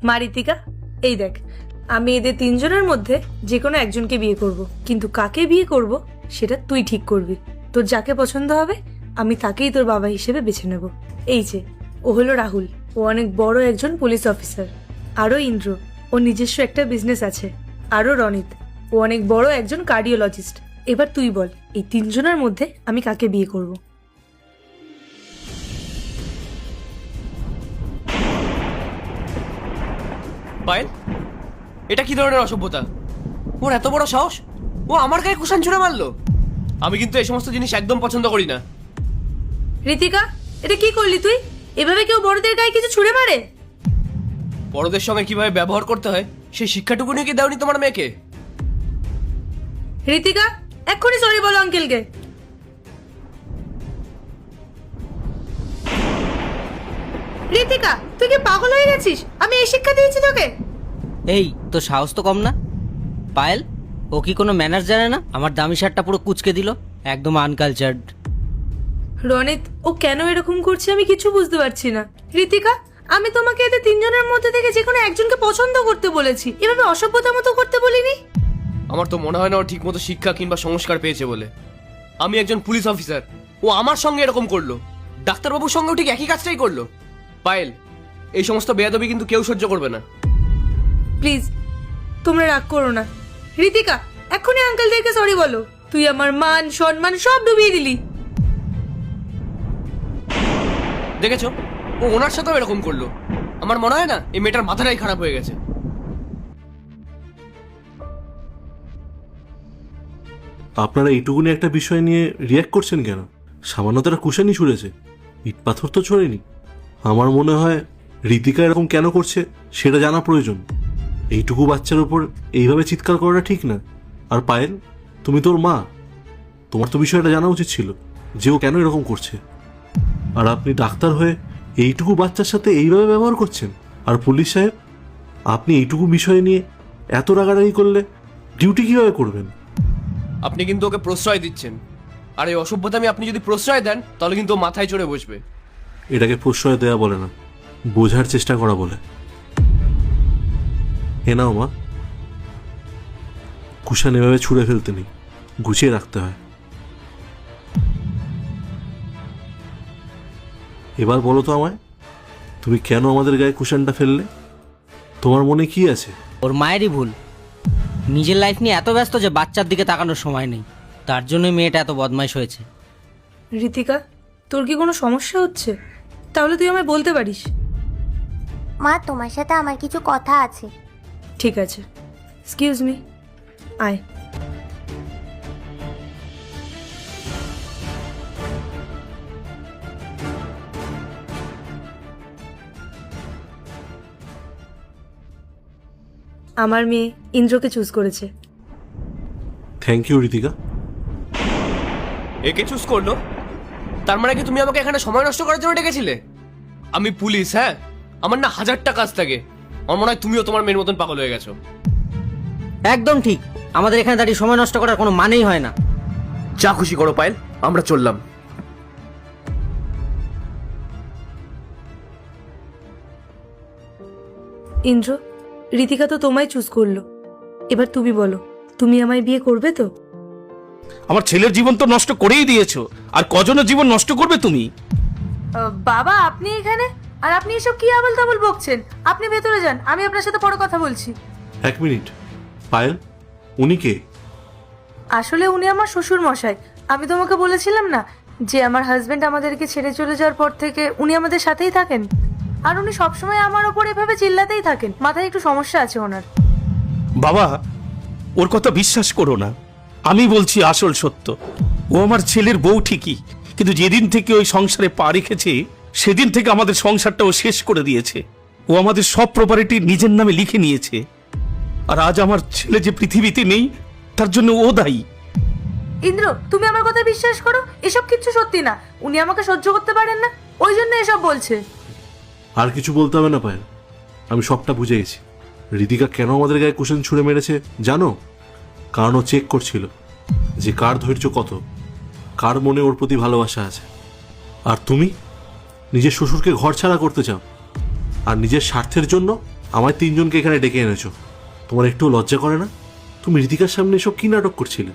মা ঋতিকা, এই দেখ, আমি এদের তিনজনের মধ্যে যে কোনো একজনকে বিয়ে করব, কিন্তু কাকে বিয়ে করব সেটা তুই ঠিক করবি। তোর যাকে পছন্দ হবে আমি তাকেই তোর বাবা হিসেবে বেছে নেব। এই যে, ও হলো রাহুল, ও অনেক বড় একজন পুলিশ অফিসার। আরও ইন্দ্র, ও নিজস্ব একটা বিজনেস আছে। আরও রনিত, ও অনেক বড় একজন কার্ডিওলজিস্ট। এবার তুই বল, এই তিনজনের মধ্যে আমি কাকে বিয়ে করব? পায়েল, এটা কি ধরনের অসভ্যতা? ওর এত বড় সাহস, ও আমার গায়ে কুশান ছুঁড়ে মারলো। আমি কিন্তু এই সমস্ত জিনিস একদম পছন্দ করি না। ঋতিকা, এটা কি করলি তুই? এভাবে কেউ বড়দের গায়ে কিছু ছুঁড়ে মারে? বড়দের সঙ্গে কিভাবে ব্যবহার করতে হয় সেই শিক্ষাটুকু নিয়ে কি দেওনি তোমার মেয়েকে? ঋতিকা, এক্ষুনি সরি বলো আঙ্কেলকে। ঋতিকা, তুই কি পাগল হয়ে গেছিস? আমি এই শিক্ষা দিয়েছি তোকে? এই তো সাহস তো কম না। পায়েল, ও কি কোনো ম্যানার্স জানে না? আমার দামি শার্টটা পুরো কুচকে দিল, একদম আনকালচার্ড। রনিত, ও কেন এরকম করছে আমি কিছু বুঝতে পারছি না। ঋতিকা, আমি তোমাকে এদের তিনজনের মধ্যে থেকে যে কোনো একজনকে পছন্দ করতে বলেছি, এভাবে অসভ্যতার মতো করতে বলিনি। আমার তো মনে হয় না ও ঠিক মতো শিক্ষা কিংবা সংস্কার পেয়েছে বলে। আমি একজন পুলিশ অফিসার, ও আমার সঙ্গে এরকম করলো। ডাক্তারবাবুর সঙ্গেও ঠিক একই কাজটাই করলো। পায়েল, এই সমস্ত বেয়াদবি কিন্তু কেউ সহ্য করবে না। প্লিজ, তোমরা রাগ করো না। ঋতিকা, এক্ষুনি আঙ্কেলদেরকে সরি বলো। তুই আমার মান সম্মান সব ডুবিয়ে দিলি। দেখেছো, ও ওনার সাথেও এরকম করলো। আমার মনে হয় না এই মেয়েটার মাথাটাই খারাপ হয়ে গেছে। আপনারা এইটুকুনি একটা বিষয় নিয়ে রিয়াক্ট করছেন কেন? সামান্য তারা কুশানি ছুঁড়েছে, ইট পাথর তো ছোড়েনি। আমার মনে হয় ঋতিকা এরকম কেন করছে সেটা জানা প্রয়োজন। এইটুকু বাচ্চার উপর এইভাবে চিৎকার করাটা ঠিক না। আর পায়েল, তুমি তোর মা, তোমার তো বিষয়টা জানা উচিত ছিল যে ও কেন এরকম করছে। আর আপনি ডাক্তার হয়ে এইটুকু বাচ্চার সাথে এইভাবে ব্যবহার করছেন। আর পুলিশ সাহেব, আপনি এইটুকু বিষয় নিয়ে এত রাগারাগি করলে ডিউটি কিভাবে করবেন? আপনি কিন্তু ওকে প্রশ্রয় দিচ্ছেন, আর এই অসভ্যতামি আপনি যদি প্রশ্রয় দেন তাহলে কিন্তু ও মাথায় চড়ে বসবে। এটাকে প্রশ্রয় দেওয়া বলে না, বোঝার চেষ্টা করা বলে। এ নাও মা, কুশান এভাবে ছুঁড়ে ফেলতে নেই, গুছিয়ে রাখতে হয়। এবার বলো তো আমায়, তুমি কেন আমাদের গায়ে কুশানটা ফেললে? তোমার মনে কি আছে? ওর মায়েরই ভুল। নিজের লাইফ নিয়ে এত ব্যস্ত যে বাচ্চার দিকে তাকানোর সময় নেই। তার জন্যই মেয়েটা এত বদমাইশ হয়েছে। ঋতিকা, তোর কি কোনো সমস্যা হচ্ছে? তাহলে তুই আমায় বলতে পারিস। মা, তোমার সাথে আমার কিছু কথা আছে। ঠিক আছে, এক্সকিউজ মি, আয়। আমার মেয়ে ইন্দ্রকে চুজ করেছে। Thank you Ritika. একে চুজ করলো? তার মানে কি তুমি আমাকে এখানে সময় নষ্ট করার জন্য ডেকেছিলে? আমি পুলিশ, হ্যাঁ, আমার না হাজারটা কাজ থাকে। আমার মনে হয় তুমিও তোমার মেয়ের মতন পাগল হয়ে গেছো। একদম ঠিক। আমাদের এখানে দাঁড়িয়ে সময় নষ্ট করার কোনো মানেই হয় না। যা খুশি করো পায়েল, আমরা চললাম। ইন্দ্র, ঋতিকা তো তোমায় চুজ করলো, এবার তুমি বলো, তুমি আমায় বিয়ে করবে তো? আমার ছেলের জীবন তো নষ্ট করেই দিয়েছো, আর কজনের জীবন নষ্ট করবে তুমি? বাবা, আপনি এখানে? আর আপনি এসব কি আবল তাবল বকছেন? আপনি ভেতরে যান, আমি আপনার সাথে পরে কথা বলছি। এক মিনিট, পায়েল, উনি কে? আসলে উনি আমার শ্বশুর মশাই। আমি তোমাকে বলেছিলাম না যে আমার হাজবেন্ড আমাদেরকে ছেড়ে চলে যাওয়ার পর থেকে উনি আমাদের সাথেই থাকেন। আর উনি সবসময় আমার ওপর এভাবে চিল্লাতেই থাকেন। মাথায় একটু সমস্যা আছে ওনার। বাবা, ওর কথা বিশ্বাস করো না। আমি বলছি আসল সত্য। ও আমার ছেলের বউ ঠিকই, কিন্তু যেদিন থেকে ওই সংসারে পা রেখেছে সেদিন থেকে আমাদের সংসারটা ও শেষ করে দিয়েছে। ও আমাদের সব প্রপার্টি নিজের নামে লিখে নিয়েছে। আর আজ আমার ছেলে যে পৃথিবীতে নেই তার জন্য ও দায়ী। ইন্দ্র, তুমি আমার কথা বিশ্বাস করো, এসব কিচ্ছু সত্যি না। উনি আমাকে সহ্য করতে পারেন না, ওই জন্য এসব বলছে। আর কিছু বলতে হবে না পায়েল, আমি সবটা বুঝে গেছি। ঋতিকা কেন আমাদের গায়ে কুশন ছুঁড়ে মেরেছে জানো? কারণ ও চেক করছিল যে কার ধৈর্য কত, কার মনে ওর প্রতি ভালোবাসা আছে। আর তুমি নিজের শ্বশুরকে ঘর ছাড়া করতে চাও, আর নিজের স্বার্থের জন্য আমার তিনজনকে এখানে ডেকে এনেছো, তোমার একটু লজ্জা করে না? তুমি ঋতিকার সামনে এসব কি নাটক করছিলে?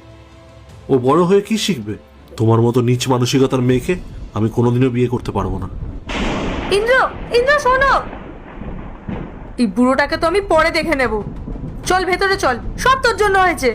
ও বড় হয়ে কি শিখবে? তোমার মতো নিচ মানসিকতার মেয়েকে আমি কোনোদিনও বিয়ে করতে পারবো না। ইন্দ্র, ইন্দ্র শোনো, এই বুড়োটাকে তো আমি পরে দেখে নেব। চল ভেতরে চল, সব তোর জন্য হয়েছে।